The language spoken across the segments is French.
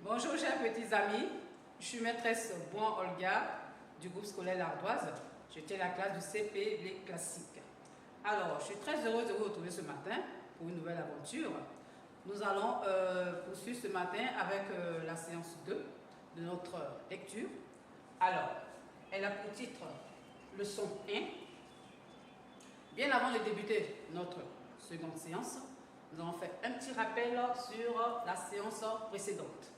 Bonjour chers petits amis, je suis maîtresse Bouan Olga du groupe scolaire L'Ardoise. Je tiens la classe du CP Les Classiques. Alors, je suis très heureuse de vous retrouver ce matin pour une nouvelle aventure. Nous allons poursuivre ce matin avec la séance 2 de notre lecture. Alors, elle a pour titre leçon 1. Bien avant de débuter notre seconde séance, nous allons faire un petit rappel sur la séance précédente.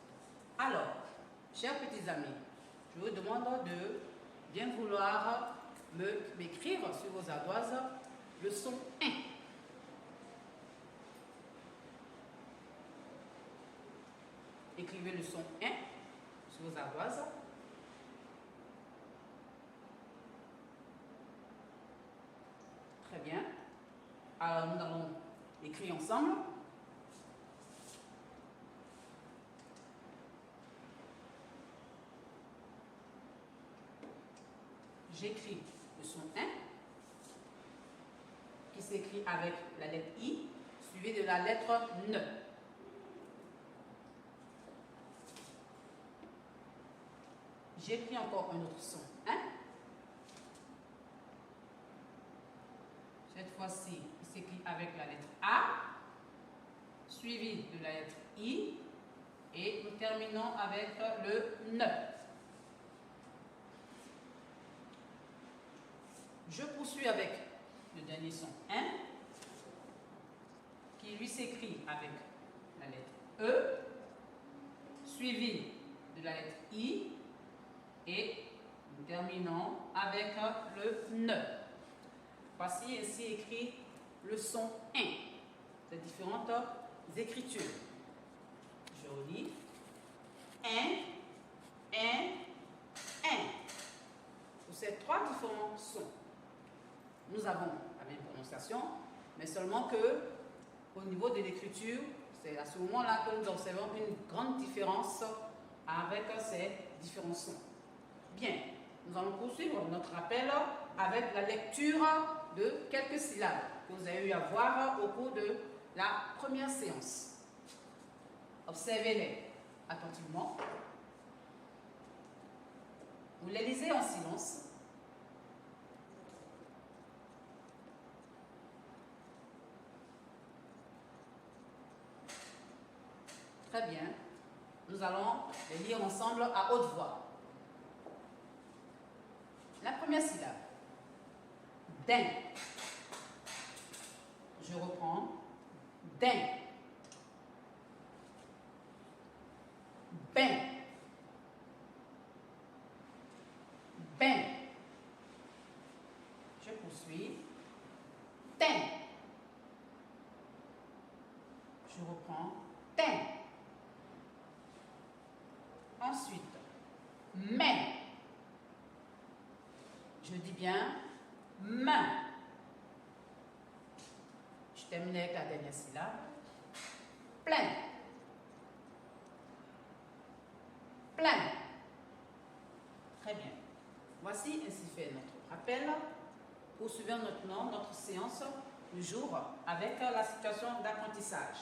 Alors, chers petits amis, je vous demande de bien vouloir m'écrire sur vos ardoises leçon 1. Écrivez leçon 1 sur vos ardoises. Très bien. Alors, nous allons écrire ensemble. J'écris leçon 1 qui s'écrit avec la lettre I suivie de la lettre N. J'écris encore un autre son 1. Cette fois-ci, il s'écrit avec la lettre A suivie de la lettre I et nous terminons avec le N. Je poursuis avec le dernier son 1 qui lui s'écrit avec la lettre E suivi de la lettre I et nous terminons avec le N. Voici ainsi écrit le son 1, ces différentes écritures. Je relis 1, 1, 1. Pour ces trois différents sons, nous avons la même prononciation, mais seulement que au niveau de l'écriture, c'est à ce moment-là que nous observons une grande différence avec ces différents sons. Bien, nous allons poursuivre notre rappel avec la lecture de quelques syllabes que vous avez eu à voir au cours de la première séance. Observez-les attentivement. Vous les lisez en silence. Très bien. Nous allons les lire ensemble à haute voix. La première syllabe. Din. Je reprends. Din. Ben. Ben. Je poursuis. Tin. Je reprends. Tin. Ensuite, mais. Je dis bien main. Je termine avec la dernière syllabe. Plein. Plein. Très bien. Voici ainsi fait notre rappel. Poursuivons maintenant notre séance du jour avec la situation d'apprentissage.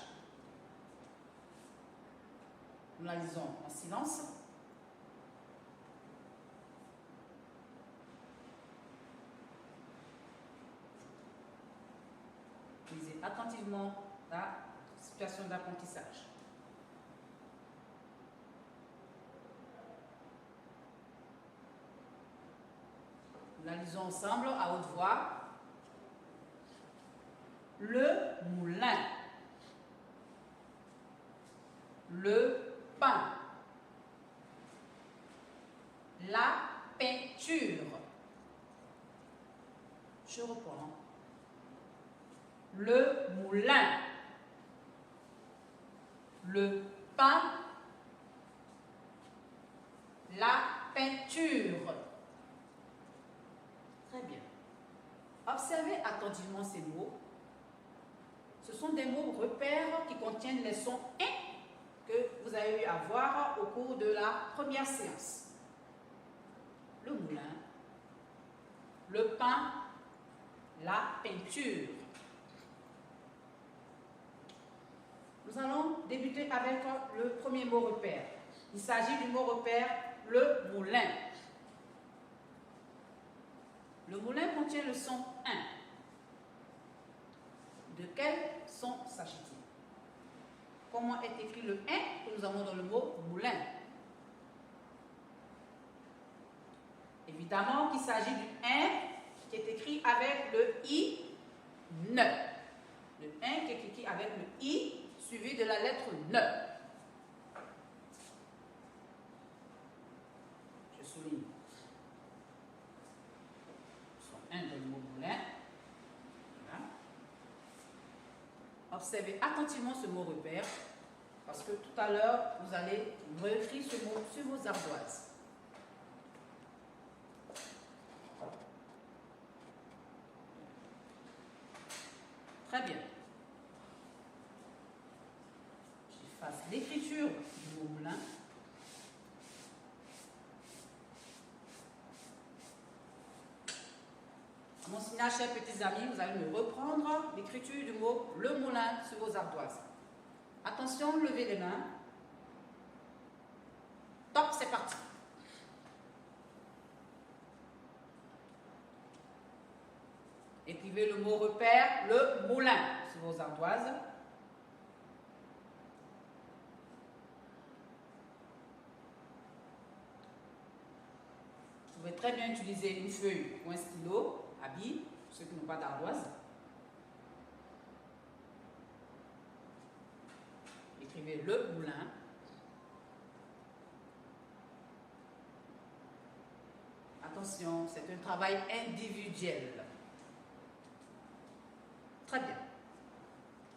Nous la lisons en silence. Lisez attentivement la situation d'apprentissage. Nous la lisons ensemble à haute voix. Le moulin. Le pain. La peinture. Je reprends. Le moulin. Le pain. La peinture. Très bien. Observez attentivement ces mots. Ce sont des mots repères qui contiennent les sons « in » que vous avez eu à voir au cours de la première séance. Le moulin, le pain, la peinture. Nous allons débuter avec le premier mot repère. Il s'agit du mot repère, le moulin. Le moulin contient le son 1. De quel son s'agit-il? Comment est écrit le 1 que nous avons dans le mot moulin? Évidemment qu'il s'agit du 1 qui est écrit avec le I, ne. Le 1 qui est écrit avec le I suivi de la lettre ne. Je souligne. Son 1 dans le mot moulin. Voilà. Observez attentivement ce mot repère parce que tout à l'heure, vous allez réécrire ce mot sur vos ardoises. Très bien. J'efface l'écriture du mot moulin. À mon signal, chers petits amis, vous allez me reprendre l'écriture du mot le moulin sur vos ardoises. Attention, levez les mains. Top, c'est parti. Écrivez le mot repère, le moulin, sur vos ardoises. Vous pouvez très bien utiliser une feuille ou un stylo à billes, pour ceux qui n'ont pas d'ardoise. Écrivez le moulin. Attention, c'est un travail individuel. Très bien.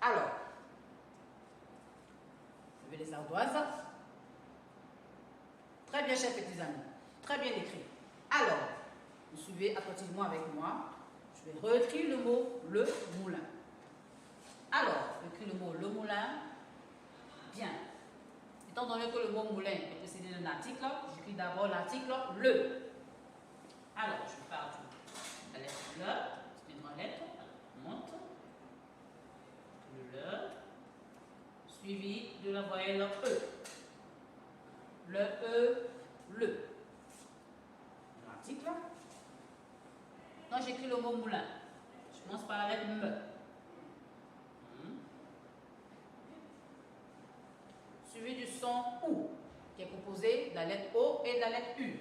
Alors, levez les ardoises. Très bien, chers petits amis. Très bien écrit. Alors, vous suivez attentivement avec moi. Je vais réécrire le mot le moulin. Alors, j'écris le mot le moulin. Bien. Étant donné que le mot moulin est précédé d'un article, j'écris d'abord l'article le. Alors, je pars de la lettre le, c'est une grande lettre, on monte. Le, suivi de la voyelle E. Le E, le. L'article. Quand j'écris le mot moulin, je commence par la lettre me. Suivi du son OU, qui est composé de la lettre O et de la lettre U.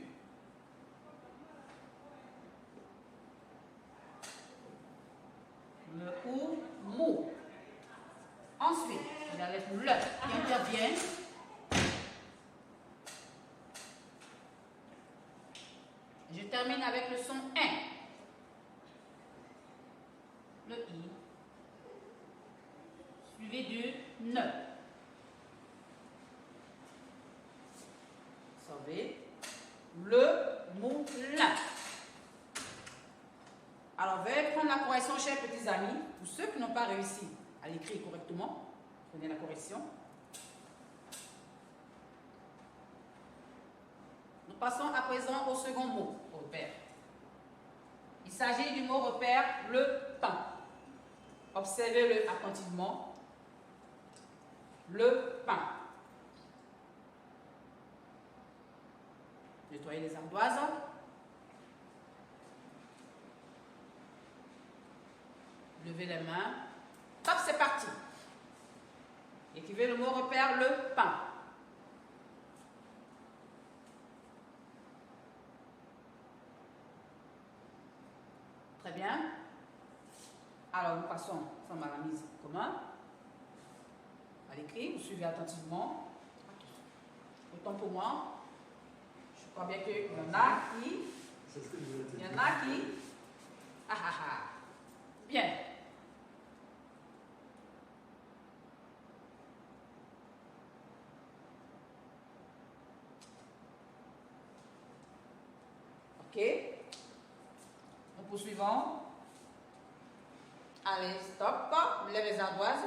Me, OU, mou. Ensuite, la lettre le qui intervient. Je termine avec le son 1. Le I. Suivi du ne. Observez. Le moulin. Alors, veuillez prendre la correction, chers petits amis. Pour ceux qui n'ont pas réussi à l'écrire correctement, prenez la correction. Nous passons à présent au second mot, repère. Il s'agit du mot repère, le pain. Observez-le attentivement. Le pain. Nettoyez les ardoises. Levez les mains. Top, c'est parti. Écrivez le mot repère, le pain. Très bien. Alors, nous passons ensemble à la mise en commun. À l'écrit, vous suivez attentivement. Autant pour moi. Je crois bien qu'il y en a qui. Il y en a qui. Ah ah ah. Bien. Ok. Nous poursuivons. Allez, stop. Lève les ardoises.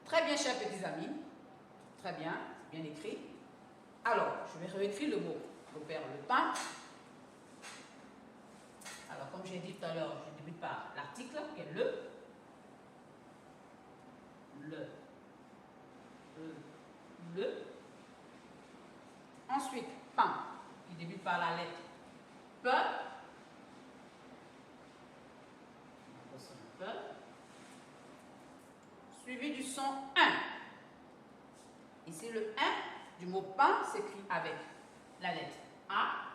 Très bien, chers petits amis. Très bien, bien écrit. Alors, je vais réécrire le mot. Repère le pain. Alors, comme j'ai dit tout à l'heure, je débute par l'article qui est le. le. Ensuite, pain, qui débute par la lettre P. P. Suivi du son 1. Ici, le 1 du mot pain s'écrit avec la lettre A,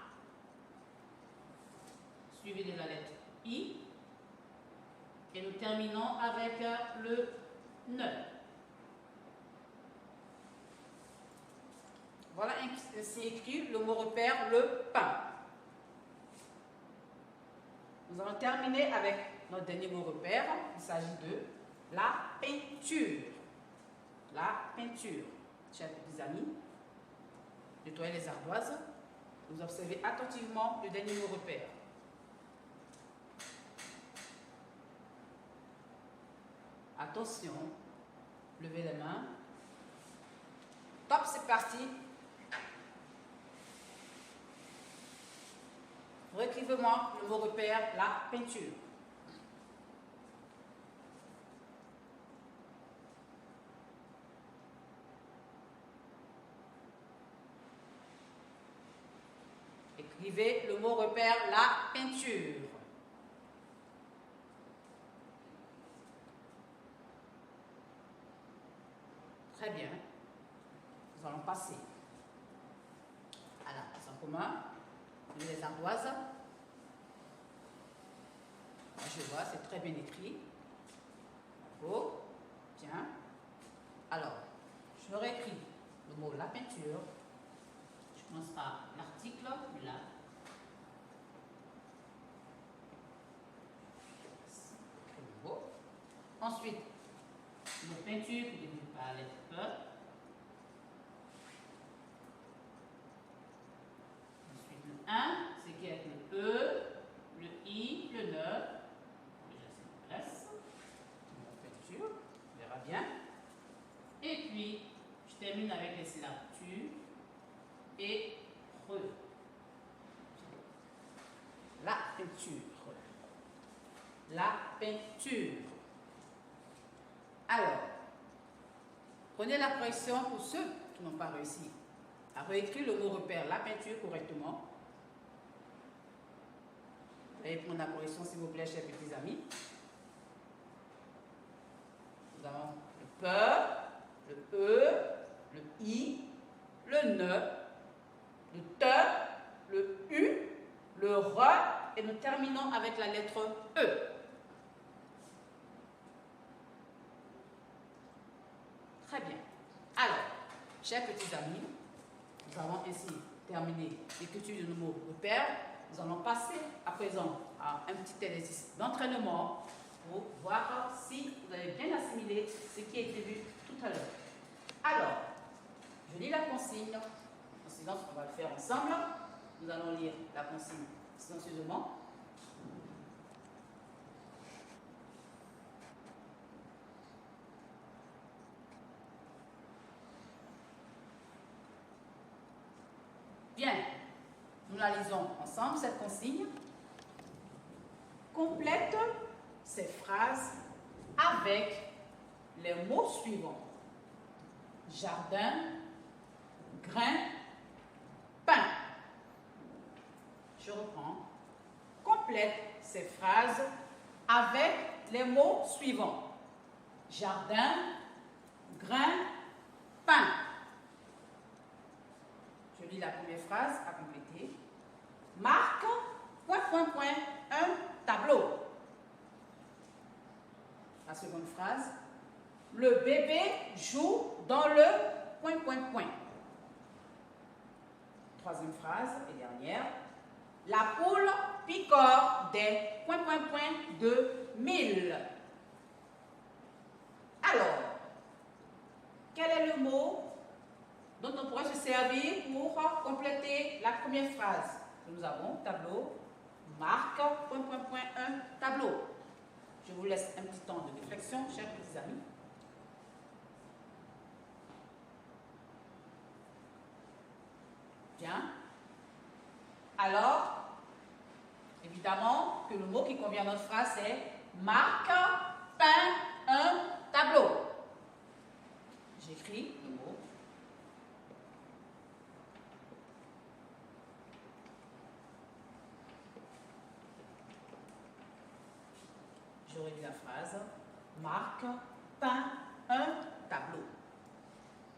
suivi de la lettre I, et nous terminons avec le ne. Voilà ainsi écrit le mot repère, le pain. Nous allons terminer avec notre dernier mot repère. Il s'agit de la peinture. La peinture. Chers petits amis, nettoyez les ardoises. Vous observez attentivement le dernier mot repère. Attention, levez les mains. Top, c'est parti. Réécrivez-moi le mot repère, la peinture. Écrivez le mot repère, la peinture. Très bien. Nous allons passer à la place en commun. Les ardoises. Je vois, c'est très bien écrit. Bravo. Tiens. Alors, je réécris le mot la peinture. Je commence par l'article là. Très beau. Ensuite, le mot peinture qui débute par la lettre P. Ensuite, le 1, c'est qui avec le E, le I, le ne. Déjà, c'est une place. Peinture, on verra bien. Et puis, je termine avec les syllabes tu et re. La peinture. La peinture. Alors, prenez la correction pour ceux qui n'ont pas réussi à réécrire le mot repère, la peinture, correctement. Veuillez prendre la correction, s'il vous plaît, chers petits amis. Nous avons le P, le E, le I, le ne, le te, le U, le re, et nous terminons avec la lettre E. Très bien. Alors, chers petits amis, nous avons ainsi terminé l'écriture de nos mots repères. Nous allons passer à présent à un petit exercice d'entraînement pour voir si vous avez bien assimilé ce qui a été vu tout à l'heure. Alors, je lis la consigne. En silence, on va le faire ensemble. Nous allons lire la consigne silencieusement. Bien, nous la lisons ensemble, cette consigne. Complète ces phrases avec les mots suivants. Jardin, grain, pain. Je reprends. Complète ces phrases avec les mots suivants. Jardin, grain, pain. Je lis la première phrase à compléter. Marque, un tableau. La seconde phrase. Le bébé joue dans le ... Troisième phrase et dernière. La poule picore des ... de 1000. Alors, quel est le mot dont on pourrait se servir pour compléter la première phrase? Nous avons tableau, marque, un tableau. Je vous laisse un petit temps de réflexion, chers petits amis. Bien. Alors, évidemment que le mot qui convient à notre phrase c'est marque, peint, un tableau. J'écris le mot marque, peint un tableau.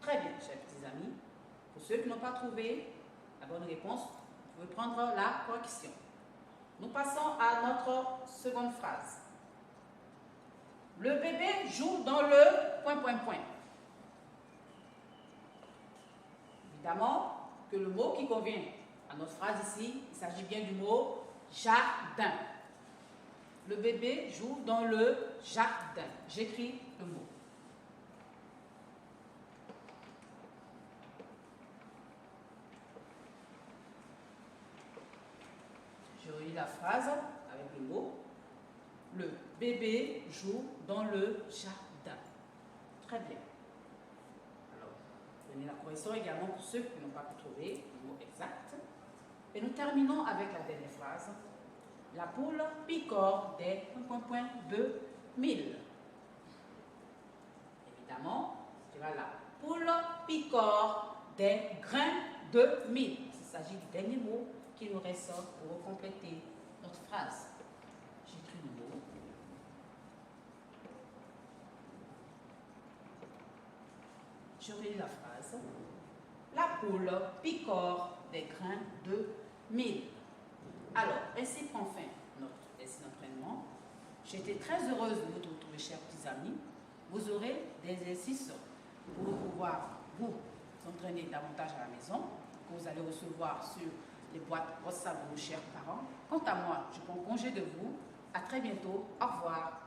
Très bien, chers petits amis. Pour ceux qui n'ont pas trouvé la bonne réponse, vous pouvez prendre la correction. Nous passons à notre seconde phrase. Le bébé joue dans le ... Évidemment que le mot qui convient à notre phrase ici, il s'agit bien du mot jardin. Le bébé joue dans le jardin. J'écris le mot. Je relis la phrase avec le mot. Le bébé joue dans le jardin. Très bien. Alors, prenez la correction également pour ceux qui n'ont pas pu trouver le mot exact. Et nous terminons avec la dernière phrase. La poule picore des ... de mille. Évidemment, tu vois, la poule picore des grains de mille. Il s'agit du dernier mot qui nous reste pour compléter notre phrase. J'écris le mot. Je relis la phrase. La poule picore des grains de mille. Alors, ainsi prend fin notre essai d'entraînement. J'étais très heureuse de vous retrouver, chers petits amis. Vous aurez des exercices pour pouvoir vous entraîner davantage à la maison, que vous allez recevoir sur les boîtes WhatsApp de vos chers parents. Quant à moi, je prends congé de vous. À très bientôt. Au revoir.